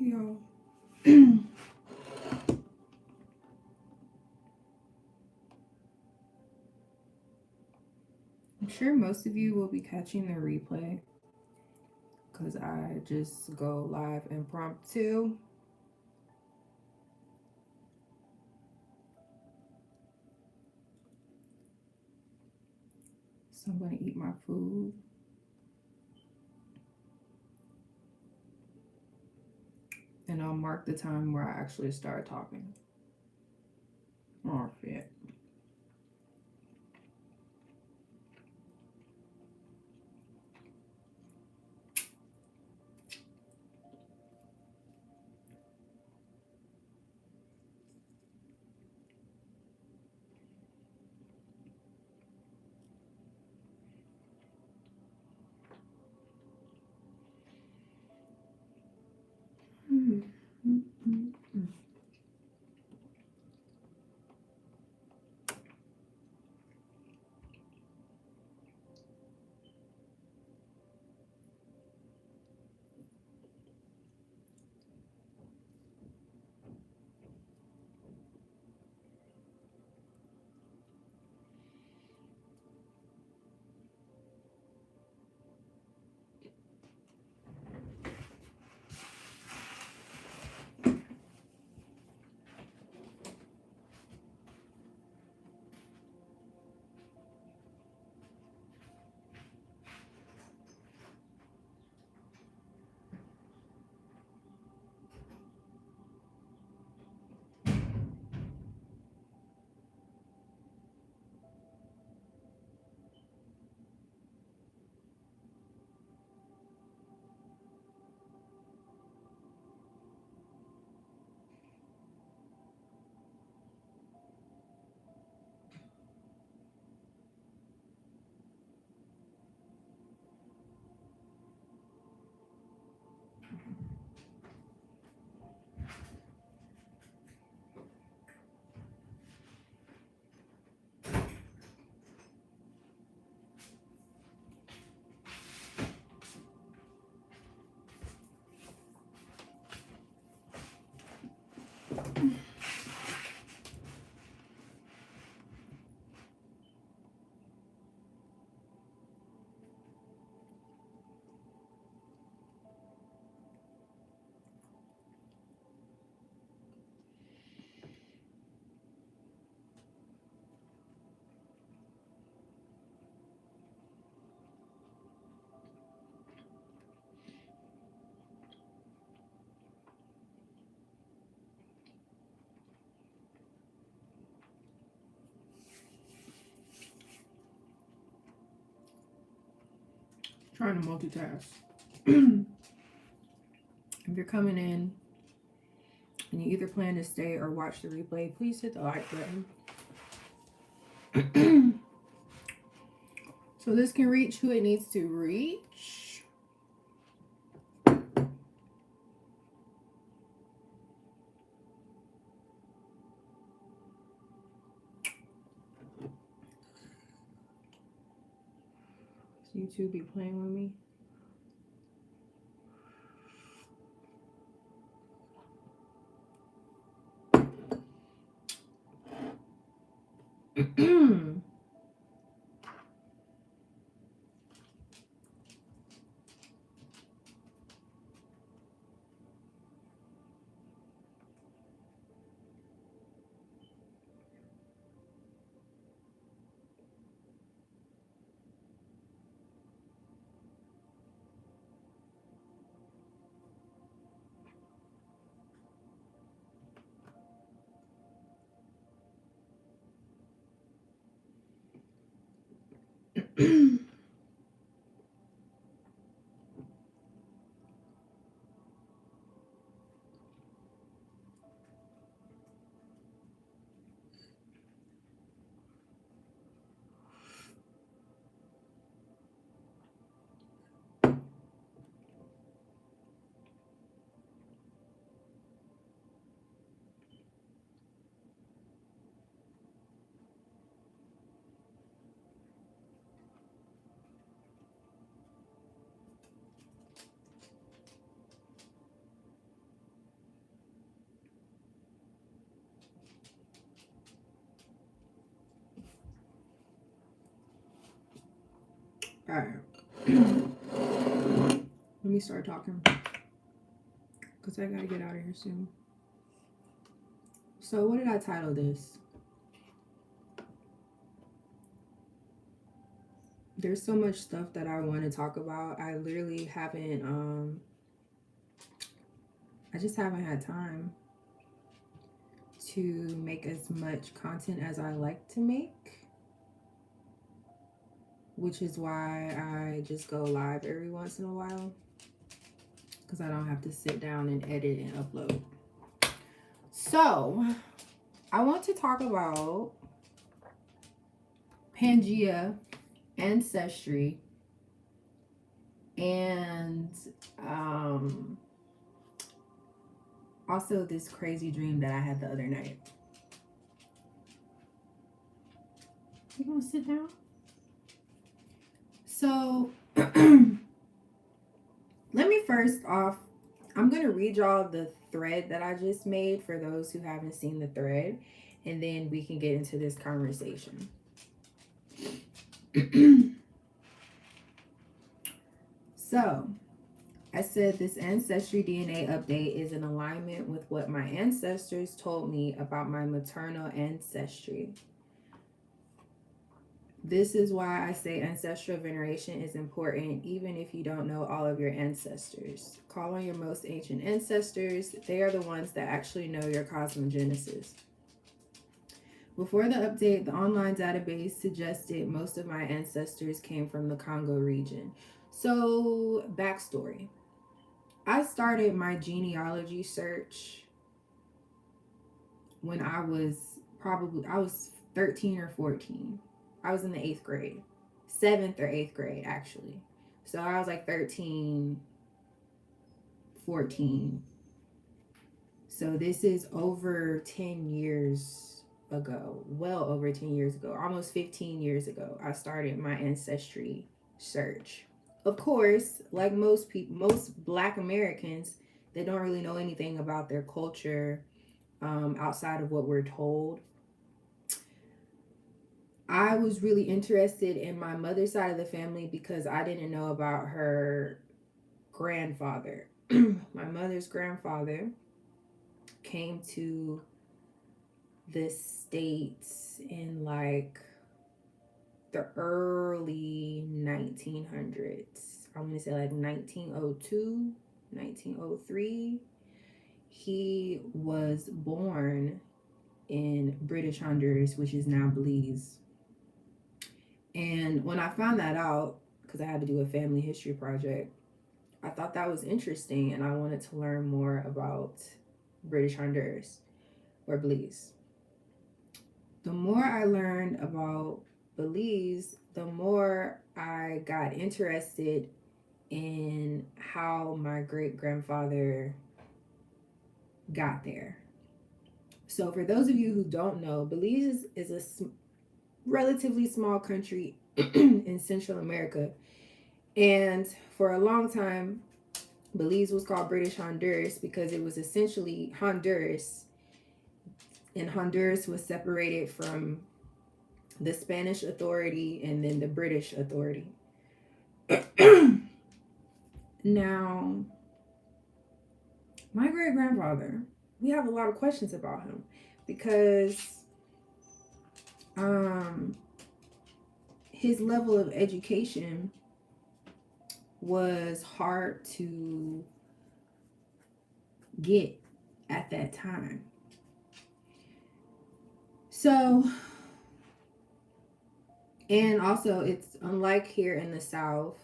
Yo. I'm sure most of you will be catching the replay because I just go live impromptu. So I'm going to eat my food. And I'll mark the time where I actually start talking. Oh, shit. Trying to multitask. If you're coming in and you either plan to stay or watch the replay, please hit the like button. So this can reach who it needs to reach. YouTube be playing with me. All right. Let me start talking because I gotta get out of here soon. So, what did I title this? There's so much stuff that I want to talk about. I literally haven't, I just haven't had time to make as much content as I like to make, which is why I just go live every once in a while because I don't have to sit down and edit and upload. So, I want to talk about Pangea, ancestry, and also this crazy dream that I had the other night. You gonna sit down? So, let me first off, I'm gonna read y'all the thread that I just made for those who haven't seen the thread, and then we can get into this conversation. So, I said this Ancestry DNA update is in alignment with what my ancestors told me about my maternal ancestry. This is why I say ancestral veneration is important even if you don't know all of your ancestors. Call on your most ancient ancestors. They are the ones that actually know your cosmogenesis. Before the update, the online database suggested most of my ancestors came from the Congo region. So, backstory. I started my genealogy search when I was 13 or 14. I was in the 8th grade, 7th or 8th grade, actually. So I was like 13, 14. So this is over 10 years ago, well over 10 years ago, almost 15 years ago, I started my ancestry search. Of course, like most people, most Black Americans, they don't really know anything about their culture outside of what we're told. I was really interested in my mother's side of the family because I didn't know about her grandfather. My mother's grandfather came to the States in like the early 1900s. I'm going to say like 1902, 1903. He was born in British Honduras, which is now Belize. And when I found that out, because I had to do a family history project, I thought that was interesting and I wanted to learn more about British Honduras or Belize. The more I learned about Belize, the more I got interested in how my great grandfather got there. So, for those of you who don't know, Belize is a relatively small country in Central America. And for a long time, Belize was called British Honduras because it was essentially Honduras. And Honduras was separated from the Spanish authority and then the British authority. Now, my great grandfather, we have a lot of questions about him because his level of education was hard to get at that time. So, and also it's unlike here in the South,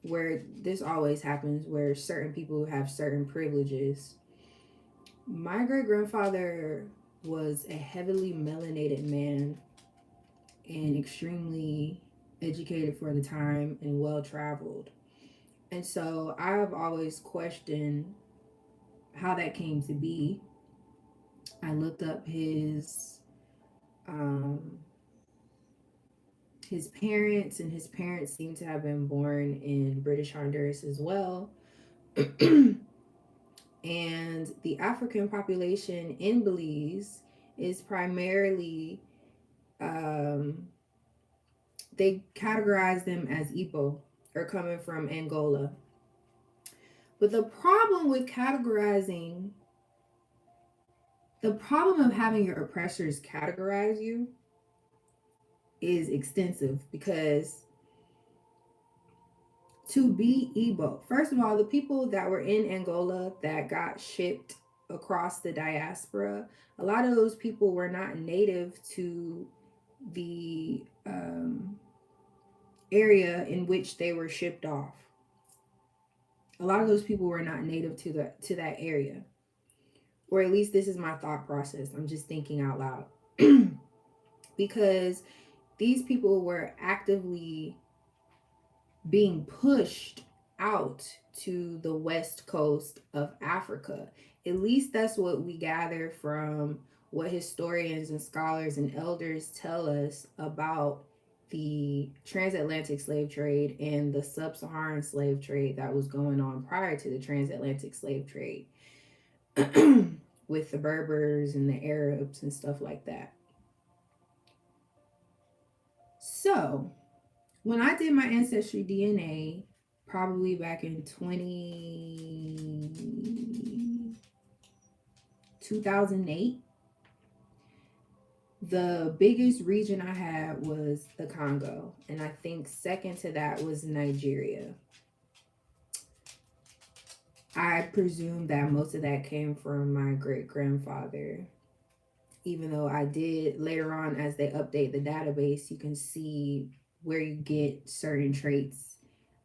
where this always happens, where certain people have certain privileges. My great grandfather was a heavily melanated man and extremely educated for the time and well traveled. And so I've always questioned how that came to be. I looked up his parents, and his parents seem to have been born in British Honduras as well. And the African population in Belize is primarily they categorize them as Igbo or coming from Angola. But the problem of having your oppressors categorize you is extensive, because to be Igbo, first of all, the people that were in Angola that got shipped across the diaspora, a lot of those people were not native to the area in which they were shipped off. A lot of those people were not native to that area, or at least this is my thought process. I'm just thinking out loud. Because these people were actively being pushed out to the west coast of Africa. At least that's what we gather from what historians and scholars and elders tell us about the transatlantic slave trade and the sub-Saharan slave trade that was going on prior to the transatlantic slave trade with the Berbers and the Arabs and stuff like that. So, when I did my AncestryDNA, probably back in 2008, the biggest region I had was the Congo. And I think second to that was Nigeria. I presume that most of that came from my great-grandfather. Even though I did later on, as they update the database, you can see where you get certain traits,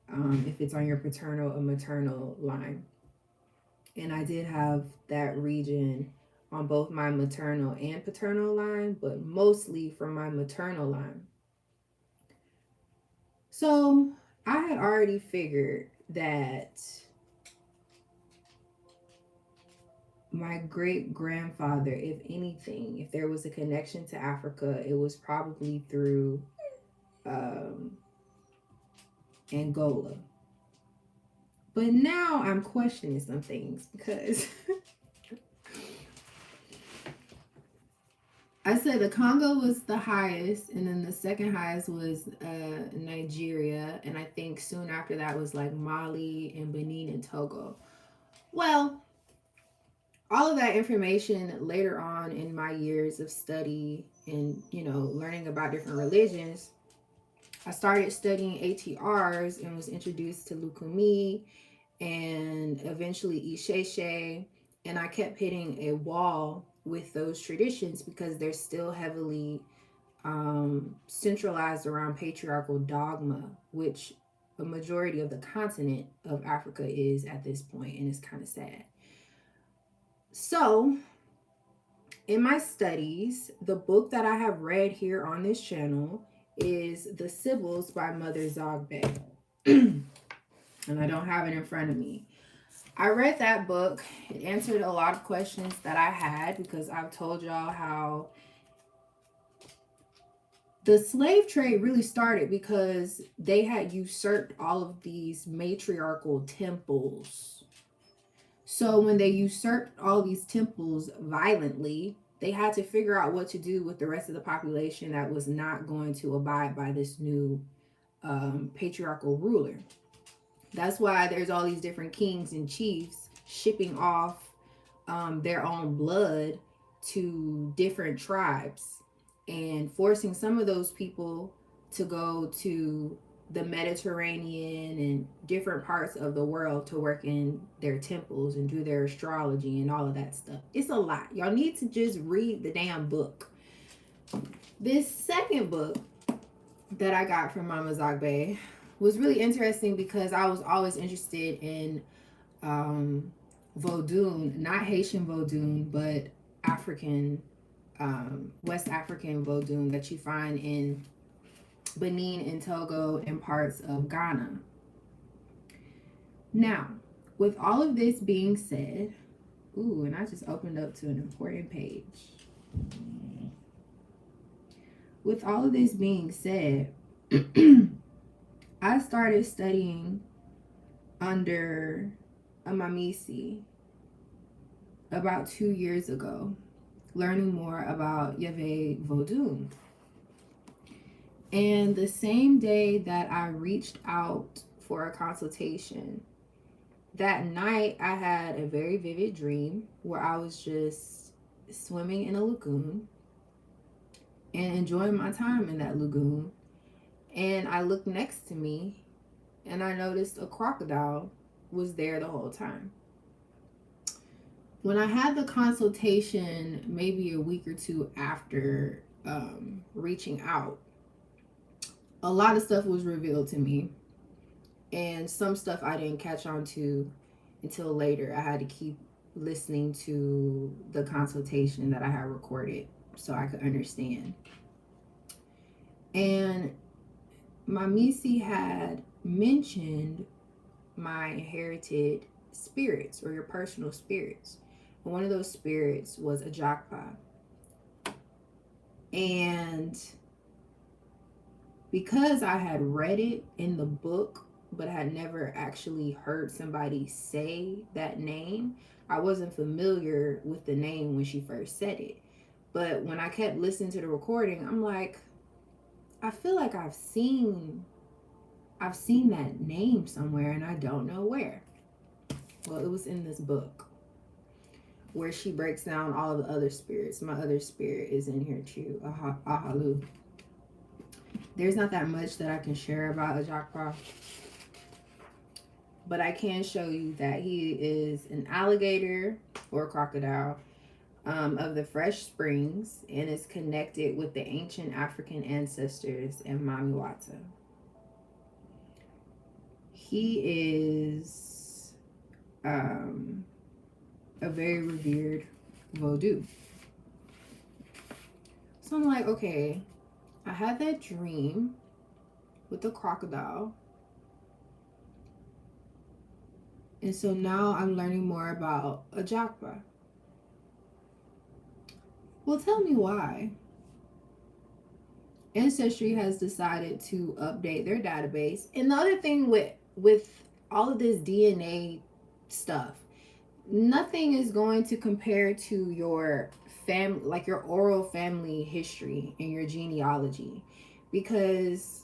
if it's on your paternal or maternal line. And I did have that region on both my maternal and paternal line, but mostly from my maternal line. So I had already figured that my great-grandfather, if anything, if there was a connection to Africa, it was probably through Angola. But now I'm questioning some things, because I said the Congo was the highest, and then the second highest was Nigeria, and I think soon after that was like Mali and Benin and Togo. Well, all of that information later on in my years of study and, learning about different religions, I started studying ATRs and was introduced to Lukumi and eventually Isheshe, and I kept hitting a wall with those traditions because they're still heavily centralized around patriarchal dogma, which a majority of the continent of Africa is at this point, and it's kind of sad. So, in my studies, the book that I have read here on this channel is The Sibyls by Mother Zogbe. And I don't have it in front of me. I read that book. It answered a lot of questions that I had, because I've told y'all how the slave trade really started because they had usurped all of these matriarchal temples. So when they usurped all these temples violently, they had to figure out what to do with the rest of the population that was not going to abide by this new patriarchal ruler. That's why there's all these different kings and chiefs shipping off their own blood to different tribes and forcing some of those people to go to the Mediterranean and different parts of the world to work in their temples and do their astrology and all of that stuff. It's a lot. Y'all need to just read the damn book. This second book that I got from Mama Zogbe was really interesting because I was always interested in Vodun, not Haitian Vodun, but African, West African Vodun that you find in Benin and Togo and parts of Ghana. Now, with all of this being said, and I just opened up to an important page. With all of this being said, I started studying under Amamisi about 2 years ago, learning more about Yahweh Vodun. And the same day that I reached out for a consultation, that night I had a very vivid dream where I was just swimming in a lagoon and enjoying my time in that lagoon. And I looked next to me and I noticed a crocodile was there the whole time. When I had the consultation, maybe a week or two after reaching out, a lot of stuff was revealed to me, and some stuff I didn't catch on to until later. I had to keep listening to the consultation that I had recorded so I could understand. And my Misi had mentioned my inherited spirits or your personal spirits. And one of those spirits was a Jakpa. And because I had read it in the book, but had never actually heard somebody say that name, I wasn't familiar with the name when she first said it. But when I kept listening to the recording, I'm like, I feel like I've seen that name somewhere and I don't know where. Well, it was in this book where she breaks down all of the other spirits. My other spirit is in here too, Ahalu. There's not that much that I can share about Ajakpa, but I can show you that he is an alligator or crocodile of the fresh springs and is connected with the ancient African ancestors and Mamiwata. He is a very revered Vodou. So I'm like, okay, I had that dream with the crocodile. And so now I'm learning more about a Jakpa. Well, tell me why. Ancestry has decided to update their database. And the other thing with all of this DNA stuff, nothing is going to compare to your family, like your oral family history and your genealogy, because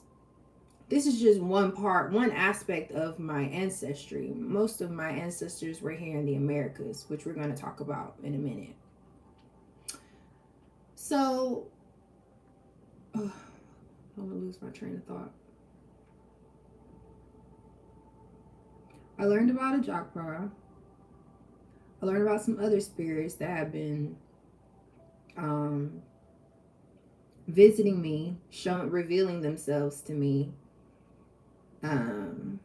this is just one aspect of my ancestry. Most of my ancestors were here in the Americas, which we're going to talk about in a minute. So, I'm going to lose my train of thought. I learned about a Jakpa. I learned about some other spirits that have been visiting me, revealing themselves to me in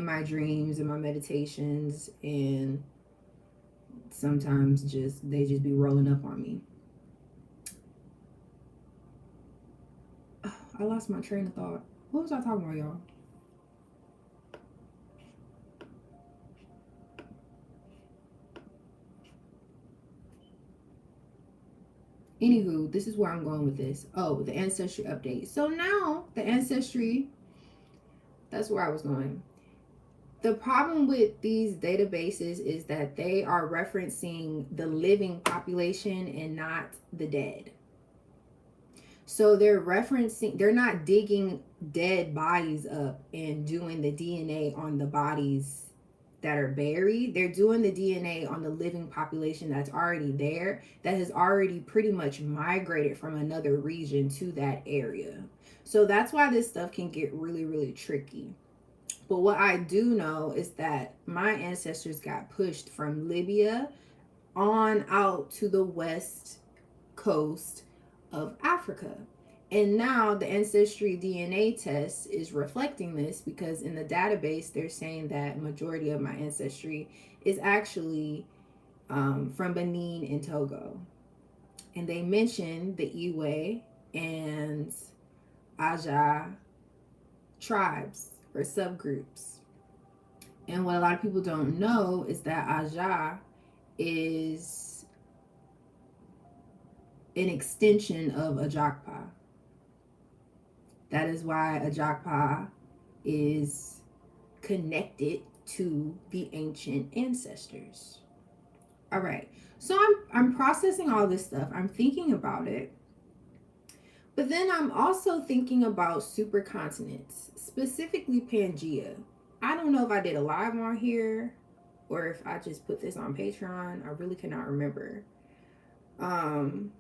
my dreams and my meditations, and sometimes they just be rolling up on me. I lost my train of thought. What was I talking about, y'all? Anywho, this is where I'm going with this. Oh, the ancestry update. So now the ancestry, that's where I was going. The problem with these databases is that they are referencing the living population and not the dead. So they're not digging dead bodies up and doing the DNA on the bodies that are buried. They're doing the DNA on the living population that's already there, that has already pretty much migrated from another region to that area. So that's why this stuff can get really, really tricky. But what I do know is that my ancestors got pushed from Libya on out to the west coast of Africa. And now the AncestryDNA test is reflecting this, because in the database they're saying that majority of my ancestry is actually from Benin and Togo. And they mention the Iwe and Aja tribes or subgroups. And what a lot of people don't know is that Aja is an extension of Ajakpa. That is why Ajakpa is connected to the ancient ancestors. All right. So I'm processing all this stuff. I'm thinking about it. But then I'm also thinking about supercontinents, specifically Pangea. I don't know if I did a live on here or if I just put this on Patreon. I really cannot remember. Um,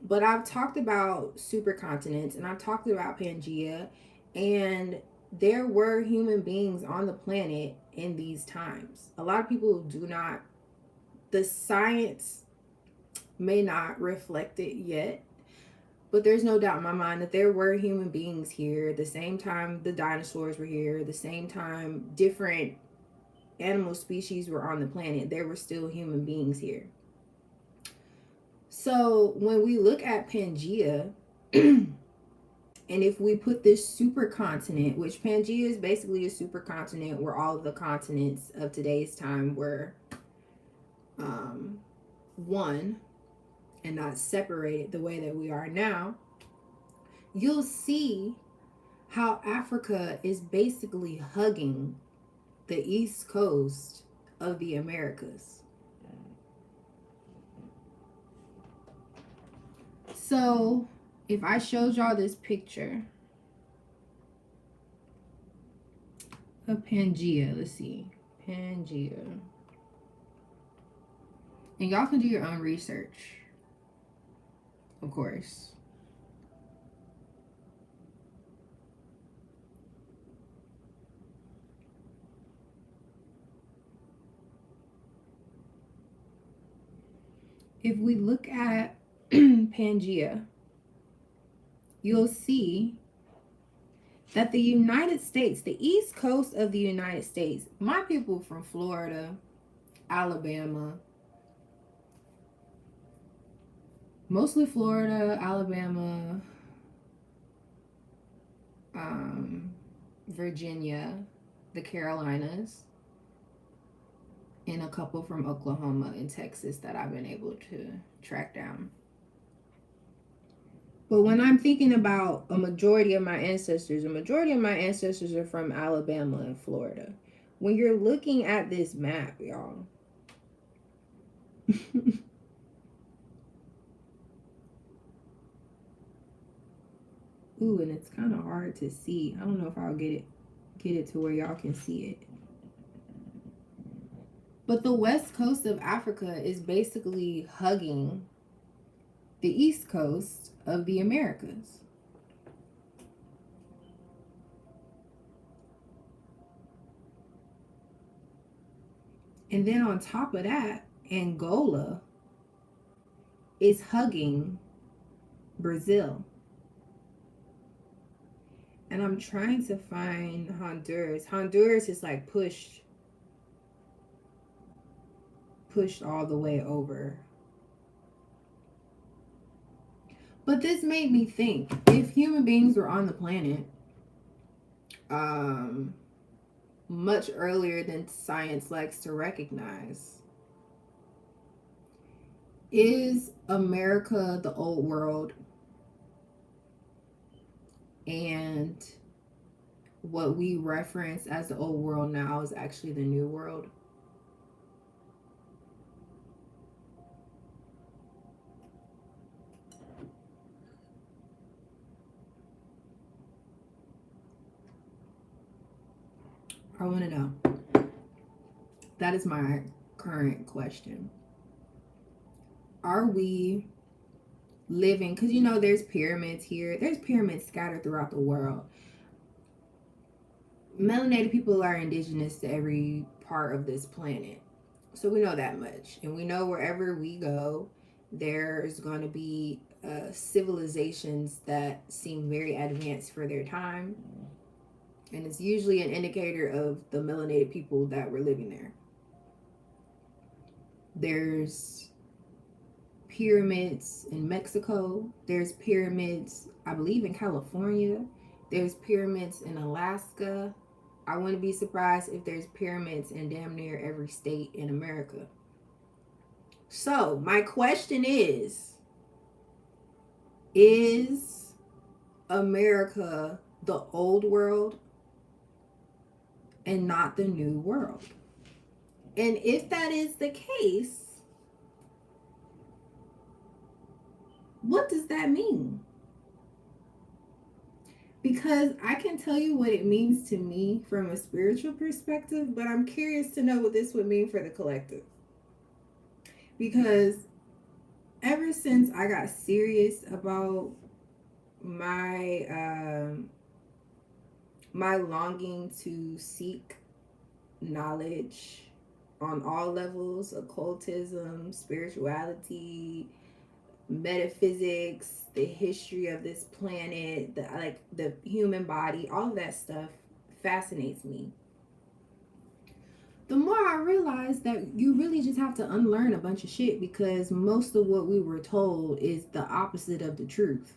but I've talked about supercontinents and I've talked about Pangea, and there were human beings on the planet in these times. A lot of people do not, the science may not reflect it yet, but there's no doubt in my mind that there were human beings here the same time the dinosaurs were here, the same time different animal species were on the planet. There were still human beings here. So when we look at Pangea, and if we put this supercontinent, which Pangea is basically a supercontinent where all of the continents of today's time were one and not separated the way that we are now, you'll see how Africa is basically hugging the east coast of the Americas. So if I showed y'all this picture of Pangea, let's see, Pangea, and y'all can do your own research, of course. If we look at Pangea, you'll see that the United States, the east coast of the United States, my people from Florida, Alabama, mostly Florida, Alabama, Virginia, the Carolinas, and a couple from Oklahoma and Texas that I've been able to track down. But when I'm thinking about a majority of my ancestors are from Alabama and Florida. When you're looking at this map, y'all, ooh, and it's kind of hard to see. I don't know if I'll get it to where y'all can see it. But the west coast of Africa is basically hugging the east coast of the Americas. And then on top of that, Angola is hugging Brazil. And I'm trying to find Honduras. Honduras is like pushed all the way over. But this made me think, if human beings were on the planet much earlier than science likes to recognize, is America the old world and what we reference as the old world now is actually the new world? I want to know. That is my current question. Are we living, because you know there's pyramids here, there's pyramids scattered throughout the world. Melanated people are indigenous to every part of this planet, so we know that much, and we know wherever we go there's going to be civilizations that seem very advanced for their time, and it's usually an indicator of the melanated people that were living there. There's pyramids in Mexico. There's pyramids, I believe, in California. There's pyramids in Alaska. I wouldn't be surprised if there's pyramids in damn near every state in America. So my question is America the old world and not the new world? And if that is the case, what does that mean? because I can tell you what it means to me from a spiritual perspective, but I'm curious to know what this would mean for the collective. Because ever since I got serious about my my longing to seek knowledge on all levels, occultism, spirituality, metaphysics, the history of this planet, the human body, all of that stuff fascinates me. The more I realize that you really just have to unlearn a bunch of shit, because most of what we were told is the opposite of the truth.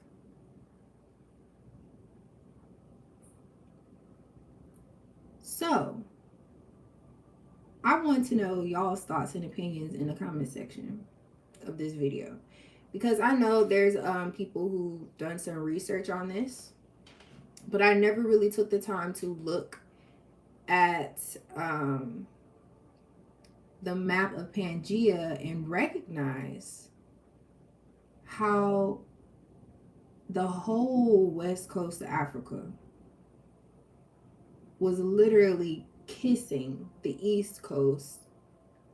So, I want to know y'all's thoughts and opinions in the comment section of this video, because I know there's people who done some research on this, but I never really took the time to look at the map of Pangea and recognize how the whole west coast of Africa was literally kissing the east coast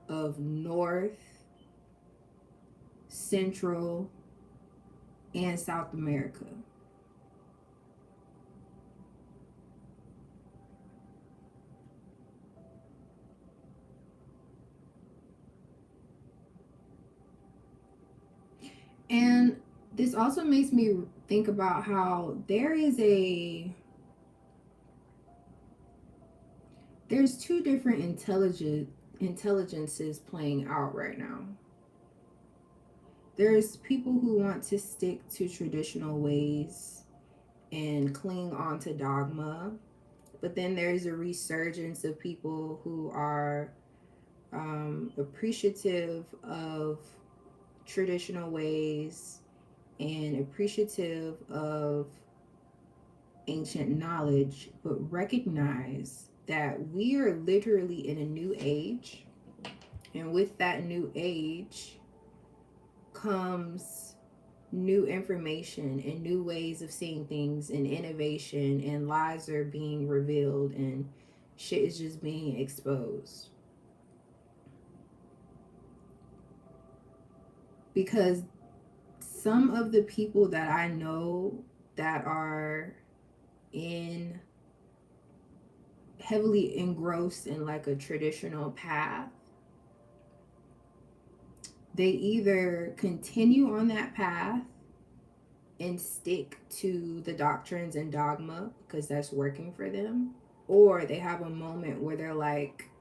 of North, Central, and South America. And this also makes me think about how there's two different intelligences playing out right now. There's people who want to stick to traditional ways and cling on to dogma, but then there's a resurgence of people who are appreciative of traditional ways and appreciative of ancient knowledge, but recognize that we are literally in a new age, and with that new age comes new information and new ways of seeing things and innovation, and lies are being revealed and shit is just being exposed. Because some of the people that I know that are in heavily engrossed in like a traditional path, they either continue on that path and stick to the doctrines and dogma because that's working for them, or they have a moment where they're like,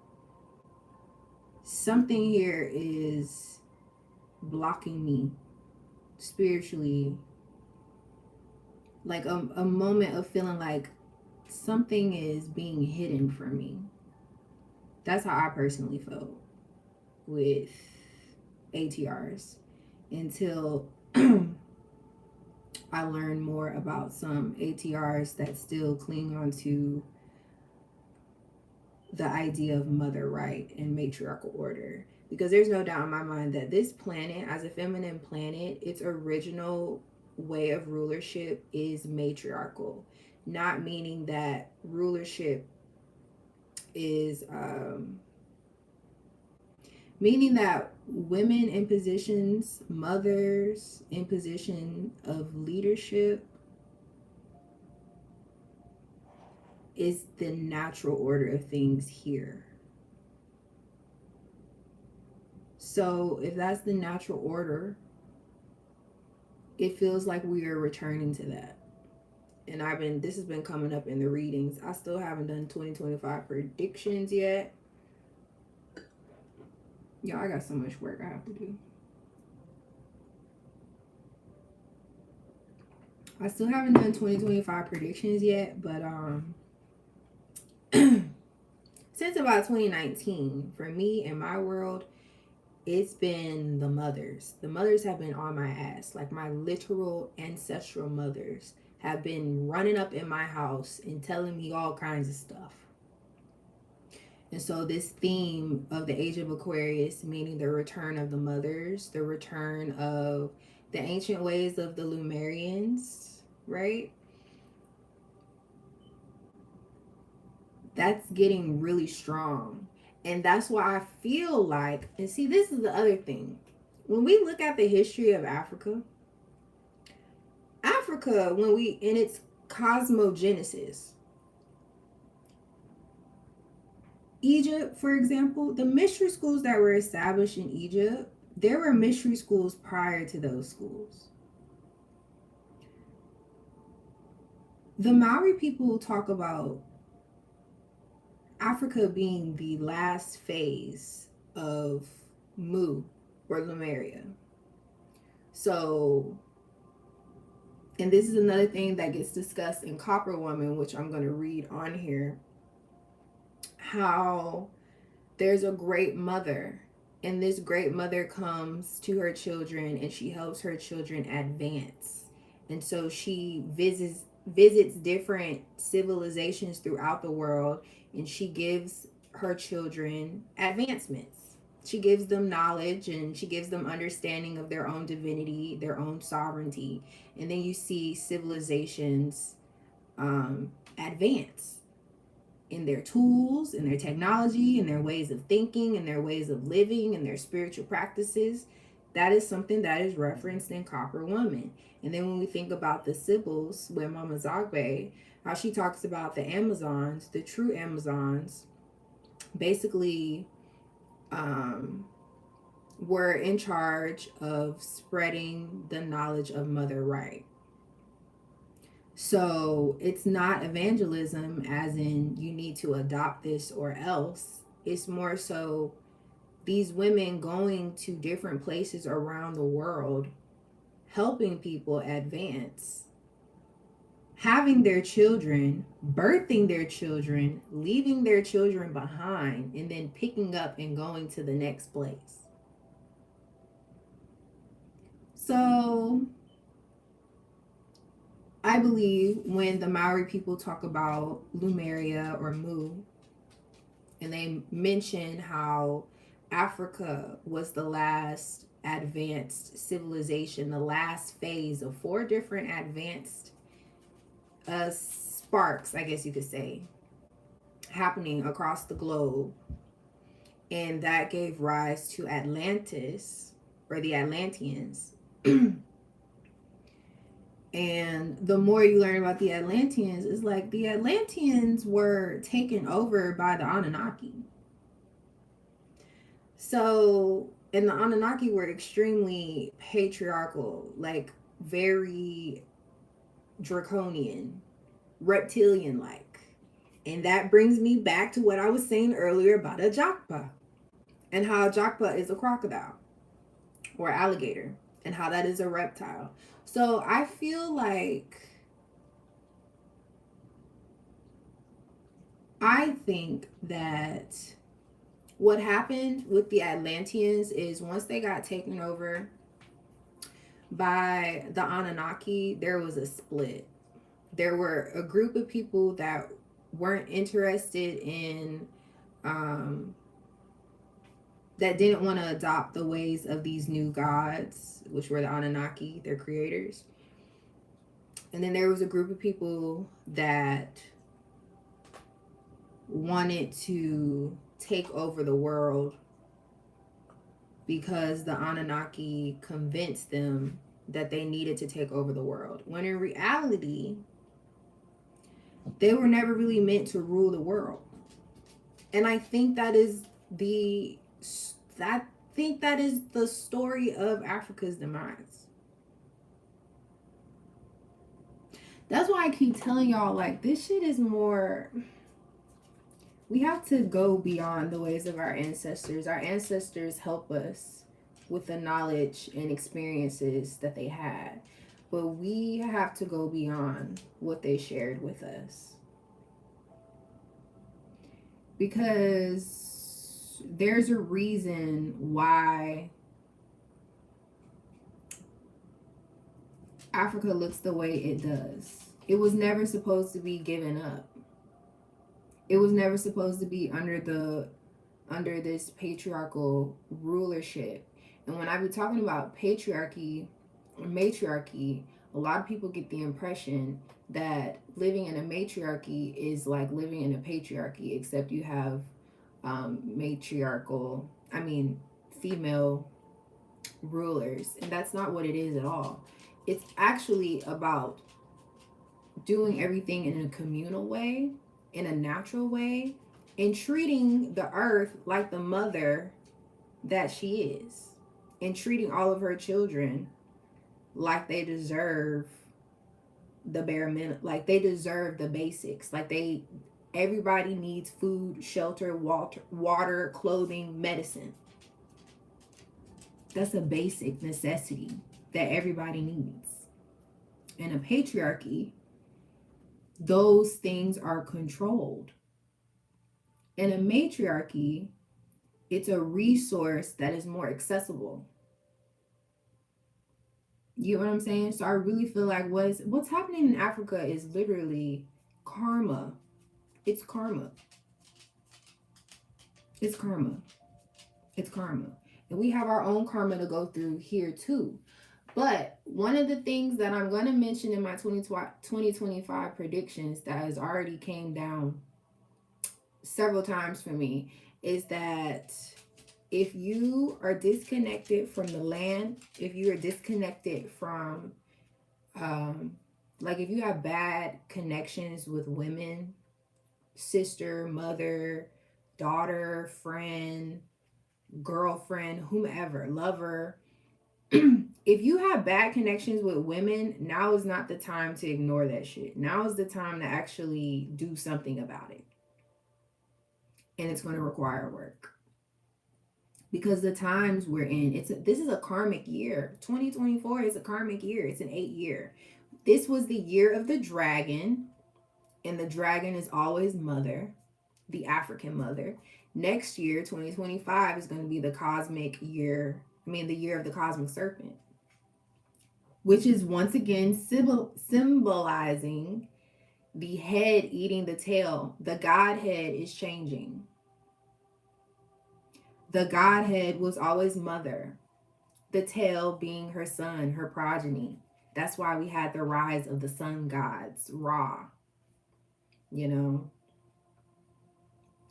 something here is blocking me spiritually, like a moment of feeling like something is being hidden from me. That's how I personally felt with ATRs until I learned more about some ATRs that still cling on to the idea of mother right and matriarchal order. Because there's no doubt in my mind that this planet, as a feminine planet, its original way of rulership is matriarchal. Not meaning that rulership is meaning that women in positions, mothers in position of leadership, is the natural order of things here. So if that's the natural order, it feels like we are returning to that. And this has been coming up in the readings. I still haven't done 2025 predictions yet. Y'all, I got so much work I have to do. I still haven't done 2025 predictions yet, but since about 2019, for me in my world, it's been the mothers. The mothers have been on my ass. Like, my literal ancestral mothers have been running up in my house and telling me all kinds of stuff. And so this theme of the age of Aquarius, meaning the return of the mothers, the return of the ancient ways of the Lumerians, right? That's getting really strong. And that's why I feel like, and see, this is the other thing. When we look at the history of Africa, when we, in its cosmogenesis, Egypt, for example, the mystery schools that were established in Egypt, there were mystery schools prior to those schools. The Maori people talk about Africa being the last phase of Mu or Lemuria. So, and this is another thing that gets discussed in Copper Woman, which I'm going to read on here, how there's a great mother, and this great mother comes to her children and she helps her children advance. And so she visits different civilizations throughout the world, and she gives her children advancements. She gives them knowledge and she gives them understanding of their own divinity, their own sovereignty. And then you see civilizations advance in their tools, in their technology, in their ways of thinking, in their ways of living, in their spiritual practices. That is something that is referenced in Copper Woman. And then when we think about the Sibyls, where Mama Zagbe, how she talks about the Amazons, the true Amazons, basically were in charge of spreading the knowledge of Mother Right. So it's not evangelism as in you need to adopt this or else. It's more so these women going to different places around the world, helping people advance, having their children, birthing their children, leaving their children behind, and then picking up and going to the next place. So I believe when the Maori people talk about Lemuria or Mu, and they mention how Africa was the last advanced civilization, the last phase of 4 different advanced sparks, I guess you could say, happening across the globe. And that gave rise to Atlantis, or the Atlanteans. And the more you learn about the Atlanteans, it's like the Atlanteans were taken over by the Anunnaki. So, and the Anunnaki were extremely patriarchal, like very draconian, reptilian-like. And that brings me back to what I was saying earlier about a Jakpa, and how Jakpa is a crocodile or alligator, and how that is a reptile. So I feel like, I think that what happened with the Atlanteans is once they got taken over by the Anunnaki, there was a split. There were a group of people that weren't interested in, that didn't want to adopt the ways of these new gods, which were the Anunnaki, their creators. And then there was a group of people that wanted to take over the world because the Anunnaki convinced them that they needed to take over the world. When in reality, they were never really meant to rule the world. And I think that is the story of Africa's demise. That's why I keep telling y'all, like, this shit is more, we have to go beyond the ways of our ancestors. Our ancestors help us with the knowledge and experiences that they had, but we have to go beyond what they shared with us, because there's a reason why Africa looks the way it does. It was never supposed to be given up. It was never supposed to be under this patriarchal rulership. And when I be talking about patriarchy or matriarchy, a lot of people get the impression that living in a matriarchy is like living in a patriarchy, except you have matriarchal, I mean, female rulers. And that's not what it is at all. It's actually about doing everything in a communal way, in a natural way, and treating the earth like the mother that she is, and treating all of her children like they deserve the bare minimum, like they deserve the basics, like they everybody needs food, shelter, water, clothing, medicine. That's a basic necessity that everybody needs. In a patriarchy, those things are controlled. In a matriarchy, it's a resource that is more accessible. You know what I'm saying? So I really feel like what's happening in Africa is literally karma. It's karma. It's karma. It's karma. And we have our own karma to go through here too. But one of the things that I'm going to mention in my 2025 predictions that has already came down several times for me is that if you are disconnected from the land, if you are disconnected from, like if you have bad connections with women, sister, mother, daughter, friend, girlfriend, whomever, lover, if you have bad connections with women, now is not the time to ignore that shit. Now is the time to actually do something about it. And it's going to require work. Because the times we're in, this is a karmic year. 2024 is a karmic year. It's an 8-year. This was the year of the dragon, and the dragon is always mother, the African mother. Next year, 2025, is going to be the cosmic year. The year of the cosmic serpent, which is once again symbolizing the head eating the tail. The Godhead is changing. The Godhead was always mother, the tail being her son, her progeny. That's why we had the rise of the sun gods, Ra, you know,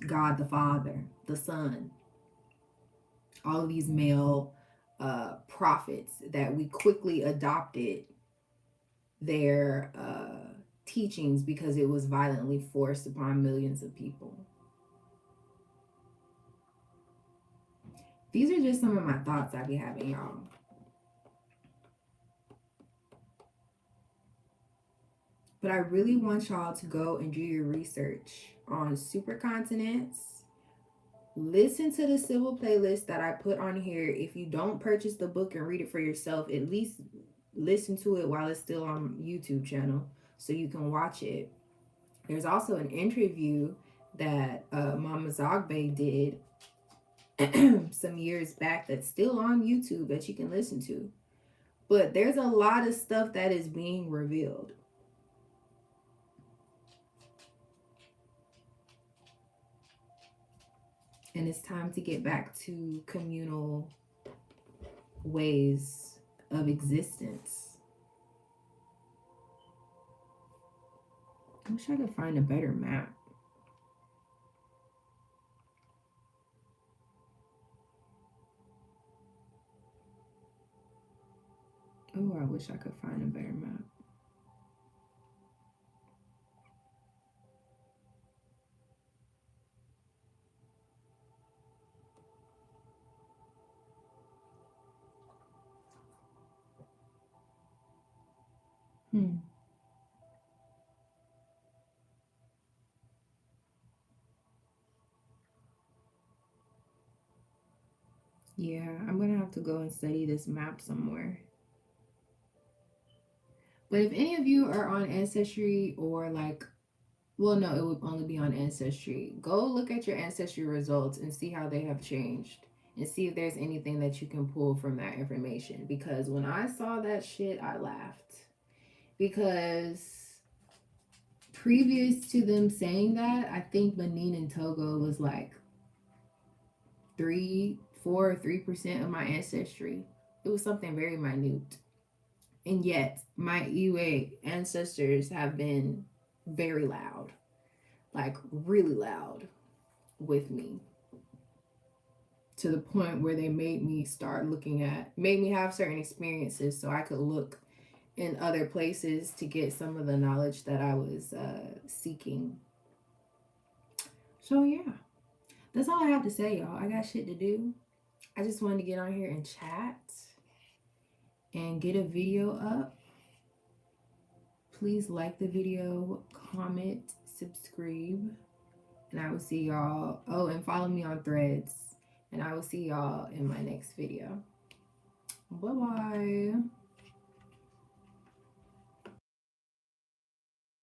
God the Father, the Son, all of these male prophets that we quickly adopted their teachings because it was violently forced upon millions of people. These are just some of my thoughts I be having, y'all. But I really want y'all to go and do your research on supercontinents. Listen to the civil playlist that I put on here. If you don't purchase the book and read it for yourself, at least listen to it while it's still on YouTube channel so you can watch it. There's also an interview that Mama Zogbe did some years back that's still on YouTube that you can listen to. But there's a lot of stuff that is being revealed. And it's time to get back to communal ways of existence. I wish I could find a better map. Oh, I wish I could find a better map. Yeah, I'm gonna have to go and study this map somewhere. But if any of you are on Ancestry or like, well, no, it would only be on Ancestry. Go look at your Ancestry results and see how they have changed and see if there's anything that you can pull from that information. Because when I saw that shit, I laughed. Because previous to them saying that, I think Benin and Togo was like 3% of my ancestry. It was something very minute. And yet, my Ewe ancestors have been very loud, like really loud with me, to the point where they made me made me have certain experiences so I could look in other places to get some of the knowledge that I was seeking. So, yeah, that's all I have to say, y'all. I got shit to do. I just wanted to get on here and chat and get a video up. Please like the video, comment, subscribe, and I will see y'all. Oh, and follow me on Threads, and I will see y'all in my next video. Bye bye.